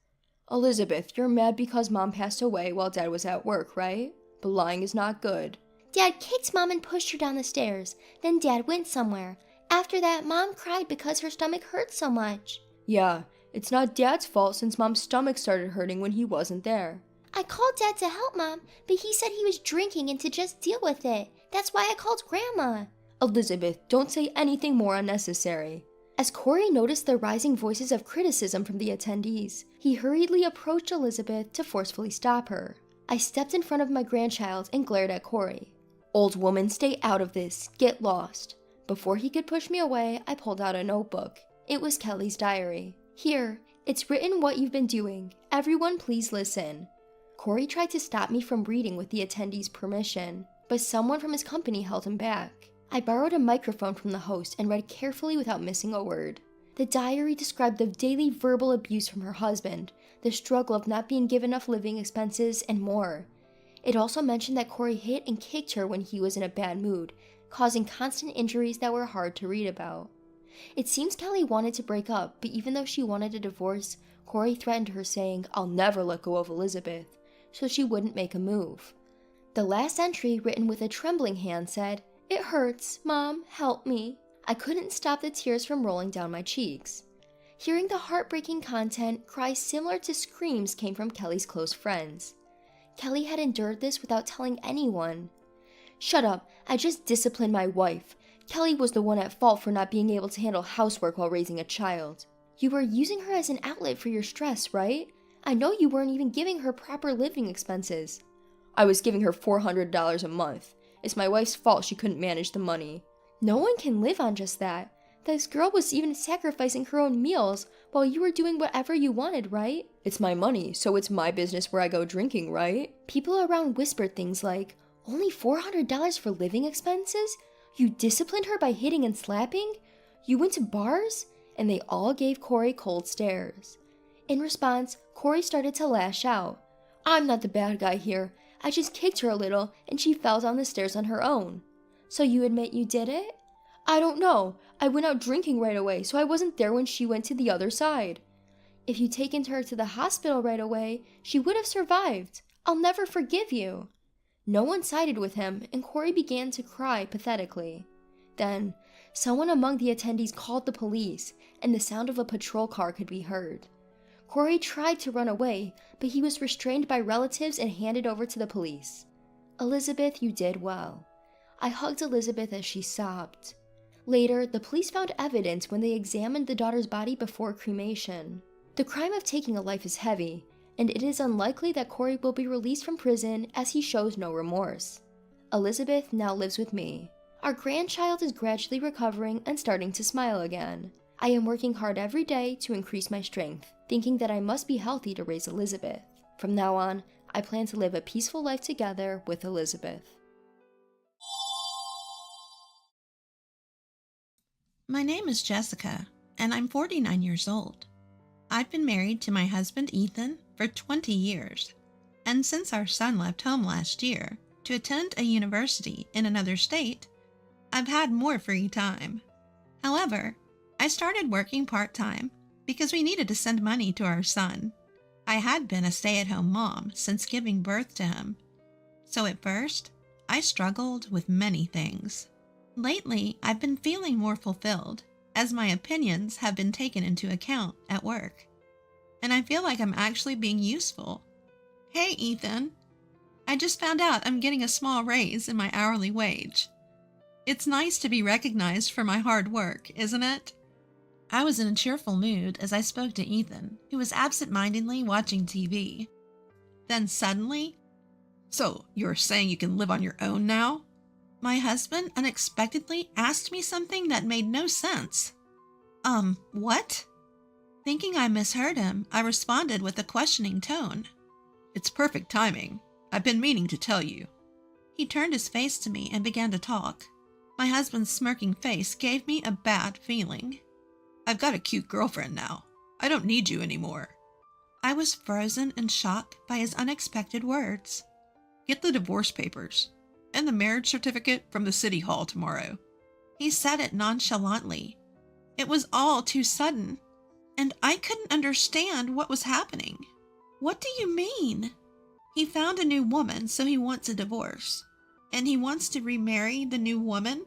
"Elizabeth, you're mad because Mom passed away while Dad was at work, right? But lying is not good." Dad kicked Mom and pushed her down the stairs. Then Dad went somewhere. After that, Mom cried because her stomach hurt so much. "Yeah, it's not Dad's fault since Mom's stomach started hurting when he wasn't there." I called Dad to help Mom, but he said he was drinking and to just deal with it. That's why I called Grandma. "Elizabeth, don't say anything more unnecessary." As Corey noticed the rising voices of criticism from the attendees, he hurriedly approached Elizabeth to forcefully stop her. I stepped in front of my grandchild and glared at Corey. "Old woman, stay out of this. Get lost." Before he could push me away, I pulled out a notebook. It was Kelly's diary. "Here, it's written what you've been doing. Everyone please listen." Corey tried to stop me from reading with the attendees' permission, but someone from his company held him back. I borrowed a microphone from the host and read carefully without missing a word. The diary described the daily verbal abuse from her husband, the struggle of not being given enough living expenses, and more. It also mentioned that Corey hit and kicked her when he was in a bad mood, causing constant injuries that were hard to read about. It seems Kelly wanted to break up, but even though she wanted a divorce, Corey threatened her saying, "I'll never let go of Elizabeth," so she wouldn't make a move. The last entry, written with a trembling hand, said, "It hurts. Mom, help me." I couldn't stop the tears from rolling down my cheeks. Hearing the heartbreaking content, cries similar to screams came from Kelly's close friends. Kelly had endured this without telling anyone. "Shut up. I just disciplined my wife. Kelly was the one at fault for not being able to handle housework while raising a child. You were using her as an outlet for your stress, right? I know you weren't even giving her proper living expenses." "I was giving her $400 a month. It's my wife's fault she couldn't manage the money." "No one can live on just that. This girl was even sacrificing her own meals while you were doing whatever you wanted, right?" "It's my money, so it's my business where I go drinking, right?" People around whispered things like, "Only $400 for living expenses? You disciplined her by hitting and slapping? You went to bars?" And they all gave Corey cold stares. In response, Corey started to lash out. "I'm not the bad guy here. I just kicked her a little and she fell down the stairs on her own." "So you admit you did it?" I don't know. I went out drinking right away, so I wasn't there when she went to the other side. If you'd taken her to the hospital right away, she would have survived. I'll never forgive you. No one sided with him, and Corey began to cry pathetically. Then, someone among the attendees called the police, and the sound of a patrol car could be heard. Corey tried to run away, but he was restrained by relatives and handed over to the police. Elizabeth, you did well. I hugged Elizabeth as she sobbed. Later, the police found evidence when they examined the daughter's body before cremation. The crime of taking a life is heavy, and it is unlikely that Corey will be released from prison as he shows no remorse. Elizabeth now lives with me. Our grandchild is gradually recovering and starting to smile again. I am working hard every day to increase my strength, thinking that I must be healthy to raise Elizabeth. From now on, I plan to live a peaceful life together with Elizabeth. My name is Jessica, and I'm 49 years old. I've been married to my husband Ethan for 20 years, and since our son left home last year to attend a university in another state, I've had more free time. However, I started working part-time because we needed to send money to our son. I had been a stay-at-home mom since giving birth to him, so at first, I struggled with many things. Lately, I've been feeling more fulfilled as my opinions have been taken into account at work, and I feel like I'm actually being useful. Hey, Ethan. I just found out I'm getting a small raise in my hourly wage. It's nice to be recognized for my hard work, isn't it? I was in a cheerful mood as I spoke to Ethan, who was absent-mindedly watching TV. Then suddenly, "So, you're saying you can live on your own now?" My husband unexpectedly asked me something that made no sense. What? Thinking I misheard him, I responded with a questioning tone. "It's perfect timing. I've been meaning to tell you." He turned his face to me and began to talk. My husband's smirking face gave me a bad feeling. "I've got a cute girlfriend now. I don't need you anymore." I was frozen in shock by his unexpected words. "Get the divorce papers and the marriage certificate from the city hall tomorrow." He said it nonchalantly. It was all too sudden, and I couldn't understand what was happening. "What do you mean?" He found a new woman, so he wants a divorce. And he wants to remarry the new woman?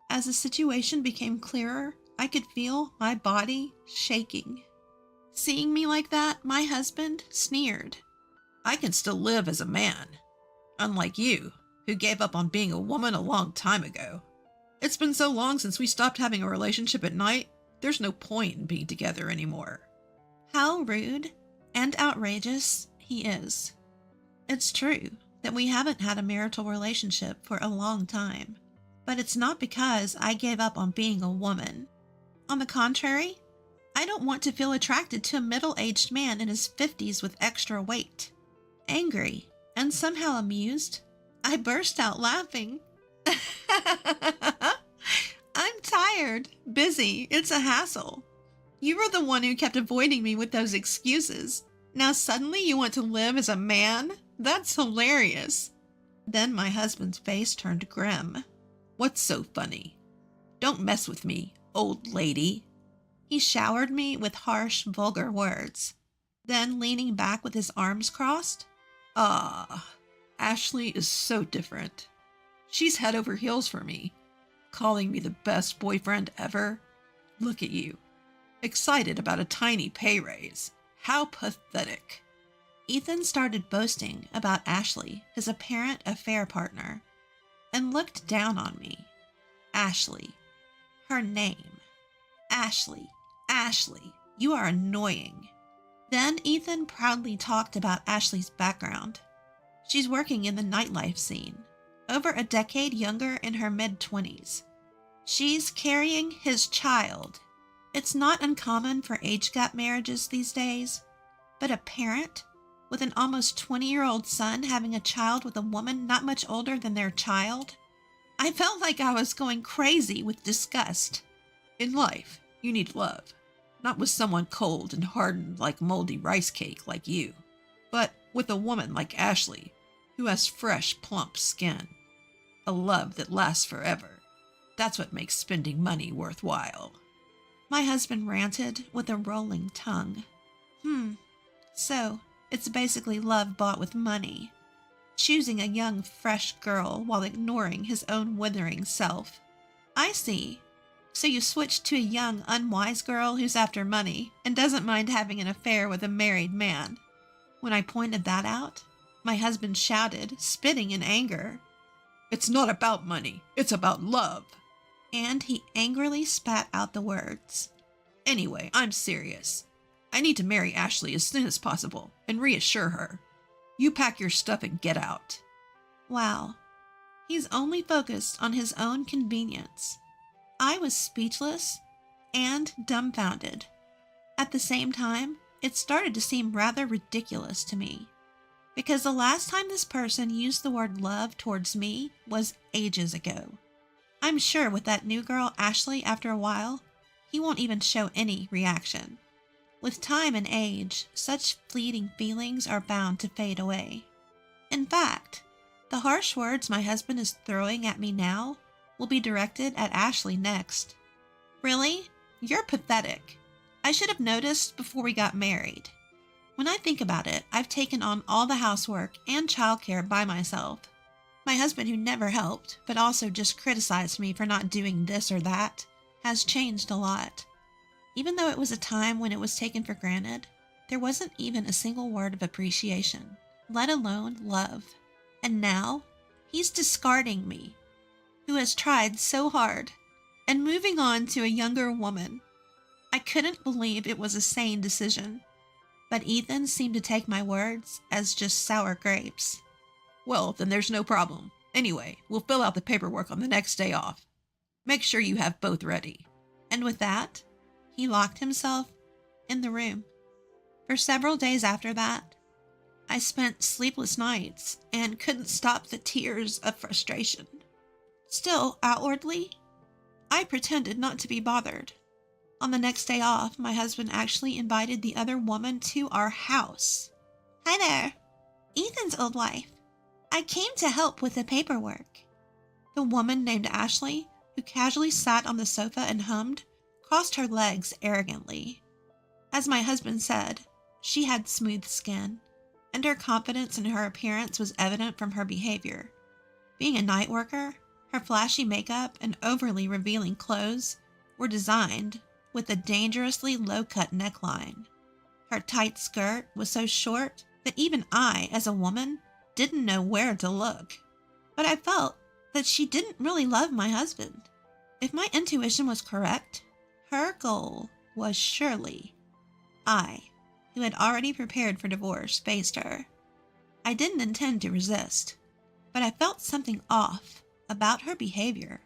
As the situation became clearer, I could feel my body shaking. Seeing me like that, my husband sneered. "I can still live as a man. Unlike you, who gave up on being a woman a long time ago. It's been so long since we stopped having a relationship at night, there's no point in being together anymore." How rude and outrageous he is. It's true that we haven't had a marital relationship for a long time, but it's not because I gave up on being a woman. On the contrary, I don't want to feel attracted to a middle-aged man in his 50s with extra weight. Angry and somehow amused, I burst out laughing. "I'm tired, busy, it's a hassle. You were the one who kept avoiding me with those excuses. Now suddenly you want to live as a man? That's hilarious." Then my husband's face turned grim. "What's so funny? Don't mess with me, old lady." He showered me with harsh, vulgar words. Then, leaning back with his arms crossed, Ashley is so different. She's head over heels for me, calling me the best boyfriend ever. Look at you, excited about a tiny pay raise. How pathetic." Ethan started boasting about Ashley, his apparent affair partner, and looked down on me. Ashley. Her name. Ashley. Ashley. You are annoying. Then Ethan proudly talked about Ashley's background. She's working in the nightlife scene, over a decade younger in her mid-20s. She's carrying his child. It's not uncommon for age gap marriages these days, but a parent with an almost 20-year-old son having a child with a woman not much older than their child? I felt like I was going crazy with disgust. In life, you need love, not with someone cold and hardened like moldy rice cake like you, but with a woman like Ashley, who has fresh, plump skin. A love that lasts forever. That's what makes spending money worthwhile. My husband ranted with a rolling tongue. So it's basically love bought with money. Choosing a young, fresh girl while ignoring his own withering self. I see. So you switched to a young, unwise girl who's after money and doesn't mind having an affair with a married man. When I pointed that out, my husband shouted, spitting in anger. It's not about money. It's about love. And he angrily spat out the words. Anyway, I'm serious. I need to marry Ashley as soon as possible and reassure her. You pack your stuff and get out. Wow. He's only focused on his own convenience. I was speechless and dumbfounded. At the same time, it started to seem rather ridiculous to me. Because the last time this person used the word love towards me was ages ago. I'm sure with that new girl, Ashley, after a while, he won't even show any reaction. With time and age, such fleeting feelings are bound to fade away. In fact, the harsh words my husband is throwing at me now will be directed at Ashley next. Really? You're pathetic. I should have noticed before we got married. When I think about it, I've taken on all the housework and childcare by myself. My husband, who never helped, but also just criticized me for not doing this or that, has changed a lot. Even though it was a time when it was taken for granted, there wasn't even a single word of appreciation, let alone love. And now, he's discarding me, who has tried so hard, and moving on to a younger woman. I couldn't believe it was a sane decision, but Ethan seemed to take my words as just sour grapes. Well, then there's no problem. Anyway, we'll fill out the paperwork on the next day off. Make sure you have both ready. And with that, he locked himself in the room. For several days after that, I spent sleepless nights and couldn't stop the tears of frustration. Still, outwardly, I pretended not to be bothered. On the next day off, my husband actually invited the other woman to our house. Hi there, Ethan's old wife. I came to help with the paperwork. The woman named Ashley, who casually sat on the sofa and hummed, crossed her legs arrogantly. As my husband said, she had smooth skin, and her confidence in her appearance was evident from her behavior. Being a night worker, her flashy makeup and overly revealing clothes were designed with a dangerously low-cut neckline. Her tight skirt was so short that even I, as a woman, didn't know where to look. But I felt that she didn't really love my husband. If my intuition was correct, her goal was surely I, who had already prepared for divorce, faced her. I didn't intend to resist, but I felt something off about her behavior.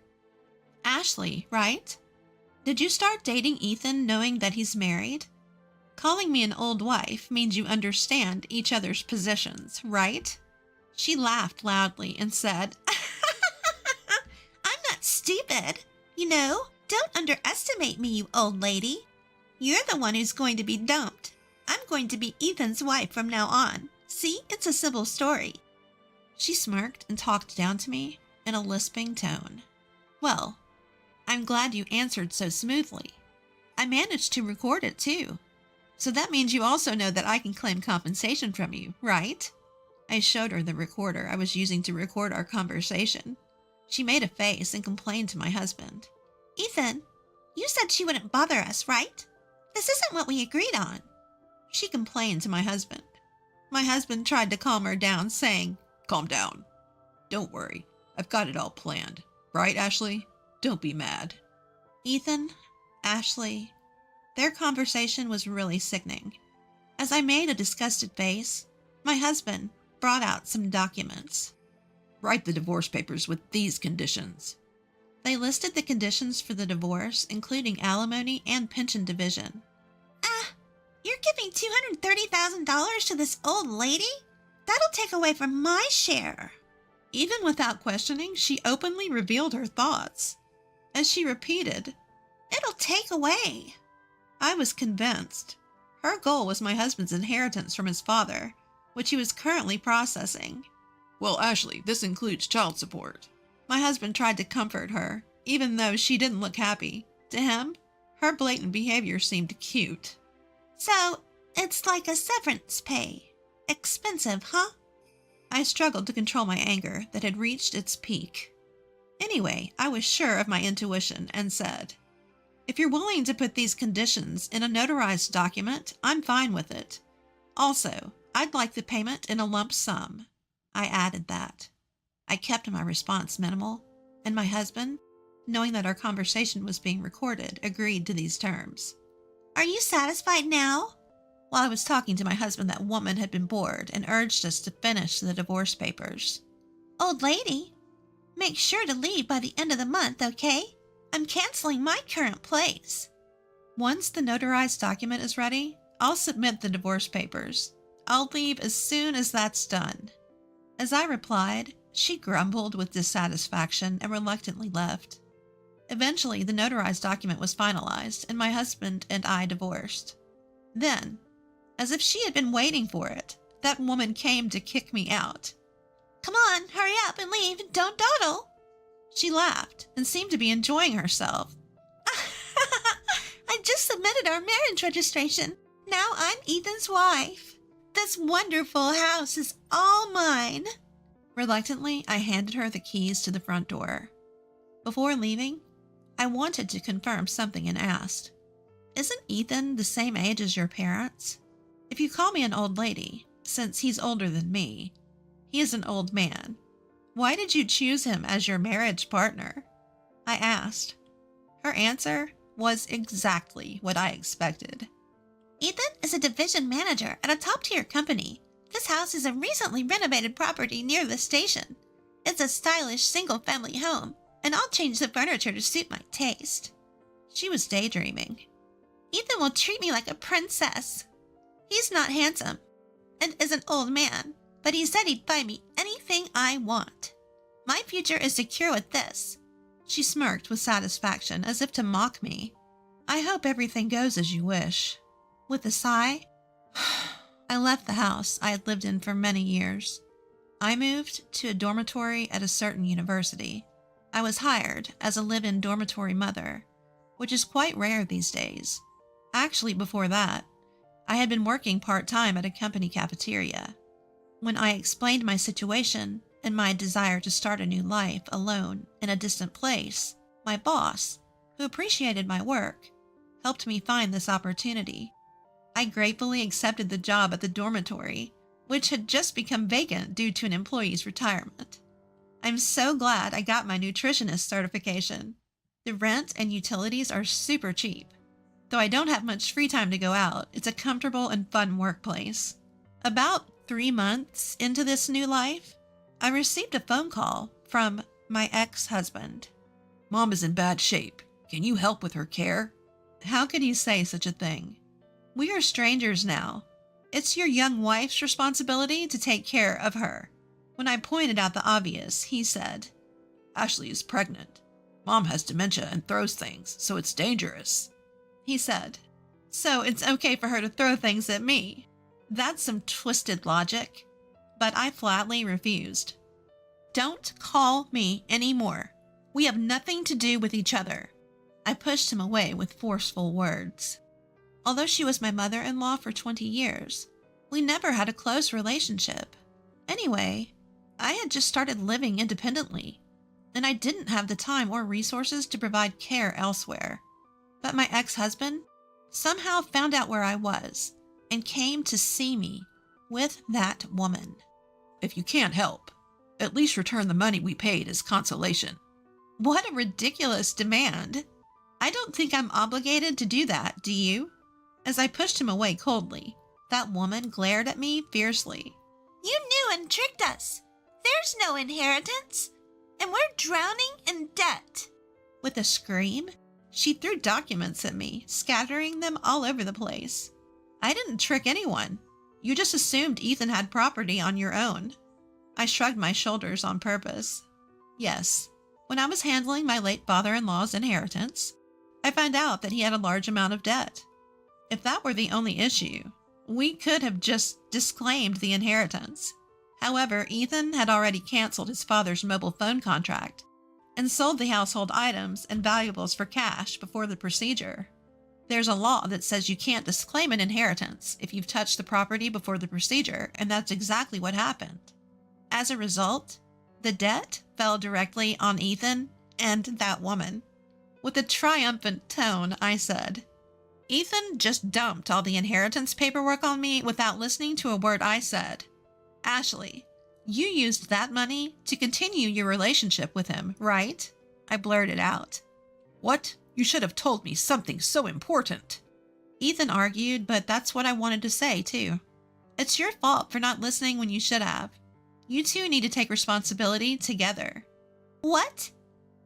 Ashley, right? Did you start dating Ethan knowing that he's married? Calling me an old wife means you understand each other's positions, right? She laughed loudly and said, I'm not stupid. You know, don't underestimate me, you old lady. You're the one who's going to be dumped. I'm going to be Ethan's wife from now on. See, it's a simple story. She smirked and talked down to me in a lisping tone. Well, I'm glad you answered so smoothly. I managed to record it too. So that means you also know that I can claim compensation from you, right? I showed her the recorder I was using to record our conversation. She made a face and complained to my husband. Ethan, you said she wouldn't bother us, right? This isn't what we agreed on. She complained to my husband. My husband tried to calm her down, saying, Calm down. Don't worry. I've got it all planned. Right, Ashley? Don't be mad. Ethan, Ashley, their conversation was really sickening. As I made a disgusted face, my husband brought out some documents. Write the divorce papers with these conditions. They listed the conditions for the divorce, including alimony and pension division. You're giving $230,000 to this old lady? That'll take away from my share. Even without questioning, she openly revealed her thoughts. As she repeated, It'll take away. I was convinced. Her goal was my husband's inheritance from his father, which he was currently processing. Well, Ashley, this includes child support. My husband tried to comfort her, even though she didn't look happy. To him, her blatant behavior seemed cute. So, it's like a severance pay. Expensive, huh? I struggled to control my anger that had reached its peak. Anyway, I was sure of my intuition and said, if you're willing to put these conditions in a notarized document, I'm fine with it. Also, I'd like the payment in a lump sum. I added that. I kept my response minimal, and my husband, knowing that our conversation was being recorded, agreed to these terms. Are you satisfied now? While I was talking to my husband, that woman had been bored and urged us to finish the divorce papers. Old lady, make sure to leave by the end of the month, okay? I'm canceling my current place. Once the notarized document is ready, I'll submit the divorce papers. I'll leave as soon as that's done. As I replied, she grumbled with dissatisfaction and reluctantly left. Eventually, the notarized document was finalized, and my husband and I divorced. Then, as if she had been waiting for it, that woman came to kick me out. Come on, hurry up and leave, and don't dawdle. She laughed and seemed to be enjoying herself. I just submitted our marriage registration. Now I'm Ethan's wife. This wonderful house is all mine. Reluctantly, I handed her the keys to the front door. Before leaving, I wanted to confirm something and asked, isn't Ethan the same age as your parents? If you call me an old lady, since he's older than me, he is an old man. Why did you choose him as your marriage partner? I asked. Her answer was exactly what I expected. Ethan is a division manager at a top-tier company. This house is a recently renovated property near the station. It's a stylish single-family home, and I'll change the furniture to suit my taste. She was daydreaming. Ethan will treat me like a princess. He's not handsome and is an old man, but he said he'd buy me anything I want. My future is secure with this. She smirked with satisfaction as if to mock me. I hope everything goes as you wish. With a sigh, I left the house I had lived in for many years. I moved to a dormitory at a certain university. I was hired as a live-in dormitory mother, which is quite rare these days. Actually, before that, I had been working part-time at a company cafeteria. When I explained my situation and my desire to start a new life alone in a distant place, my boss, who appreciated my work, helped me find this opportunity. I gratefully accepted the job at the dormitory, which had just become vacant due to an employee's retirement. I'm so glad I got my nutritionist certification. The rent and utilities are super cheap. Though I don't have much free time to go out, it's a comfortable and fun workplace. About 3 months into this new life, I received a phone call from my ex-husband. Mom is in bad shape. Can you help with her care? How could he say such a thing? We are strangers now. It's your young wife's responsibility to take care of her. When I pointed out the obvious, he said, Ashley is pregnant. Mom has dementia and throws things, so it's dangerous. He said, so it's okay for her to throw things at me. That's some twisted logic. But I flatly refused. Don't call me anymore. We have nothing to do with each other. I pushed him away with forceful words. Although she was my mother-in-law for 20 years, we never had a close relationship. Anyway, I had just started living independently, and I didn't have the time or resources to provide care elsewhere. But my ex-husband somehow found out where I was and came to see me with that woman. If you can't help, at least return the money we paid as consolation. What a ridiculous demand. I don't think I'm obligated to do that, do you? As I pushed him away coldly, that woman glared at me fiercely. You knew and tricked us. There's no inheritance, and we're drowning in debt. With a scream, she threw documents at me, scattering them all over the place. I didn't trick anyone. You just assumed Ethan had property on your own. I shrugged my shoulders on purpose. Yes, when I was handling my late father-in-law's inheritance, I found out that he had a large amount of debt. If that were the only issue, we could have just disclaimed the inheritance. However, Ethan had already canceled his father's mobile phone contract, and sold the household items and valuables for cash before the procedure. There's a law that says you can't disclaim an inheritance if you've touched the property before the procedure, and that's exactly what happened. As a result, the debt fell directly on Ethan and that woman. With a triumphant tone, I said, "Ethan just dumped all the inheritance paperwork on me without listening to a word I said. Ashley, you used that money to continue your relationship with him, right?" I blurted out. "What? You should have told me something so important." Ethan argued, but that's what I wanted to say, too. It's your fault for not listening when you should have. You two need to take responsibility together. What?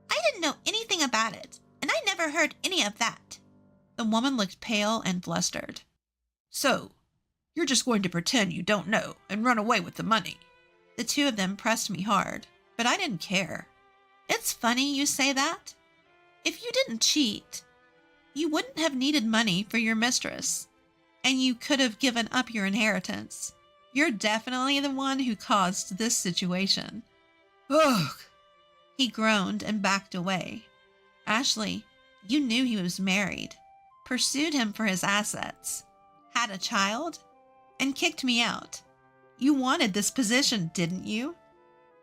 I didn't know anything about it, and I never heard any of that. The woman looked pale and flustered. "So, you're just going to pretend you don't know and run away with the money?" The two of them pressed me hard, but I didn't care. "It's funny you say that. If you didn't cheat, you wouldn't have needed money for your mistress, and you could have given up your inheritance. You're definitely the one who caused this situation." "Ugh!" He groaned and backed away. "Ashley, you knew he was married, pursued him for his assets, had a child, and kicked me out. You wanted this position, didn't you?"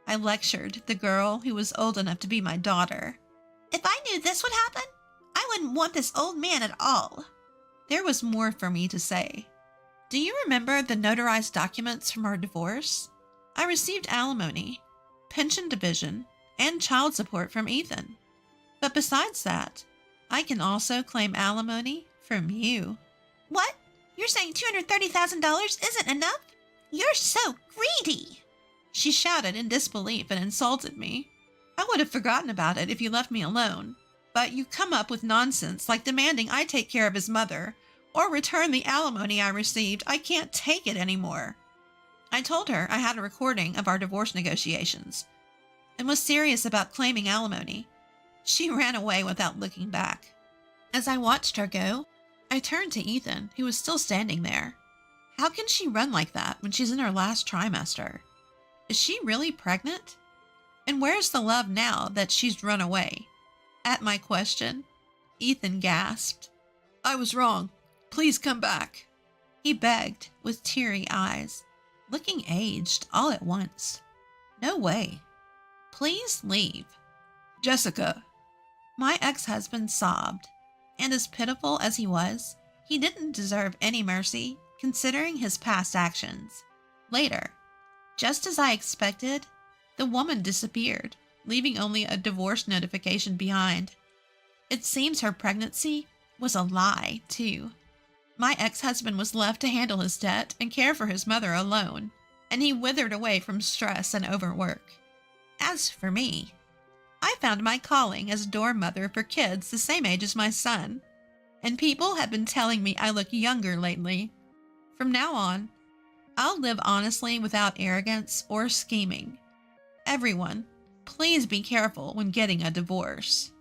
I lectured the girl who was old enough to be my daughter. If I knew this would happen, I wouldn't want this old man at all. There was more for me to say. "Do you remember the notarized documents from our divorce? I received alimony, pension division, and child support from Ethan. But besides that, I can also claim alimony from you." What? You're saying $230,000 isn't enough? You're so greedy. She shouted in disbelief and insulted me. "I would have forgotten about it if you left me alone, but you come up with nonsense like demanding I take care of his mother or return the alimony I received. I can't take it anymore." I told her I had a recording of our divorce negotiations and was serious about claiming alimony. She ran away without looking back. As I watched her go, I turned to Ethan, who was still standing there. How can she run like that when she's in her last trimester? Is she really pregnant? And where's the love now that she's run away? At my question, Ethan gasped, "I was wrong. Please come back." He begged with teary eyes, looking aged all at once. "No way. Please leave." "Jessica." My ex-husband sobbed, and as pitiful as he was, he didn't deserve any mercy considering his past actions. Later, just as I expected, the woman disappeared, leaving only a divorce notification behind. It seems her pregnancy was a lie, too. My ex-husband was left to handle his debt and care for his mother alone, and he withered away from stress and overwork. As for me, I found my calling as dorm mother for kids the same age as my son, and people have been telling me I look younger lately. From now on, I'll live honestly without arrogance or scheming. Everyone, please be careful when getting a divorce.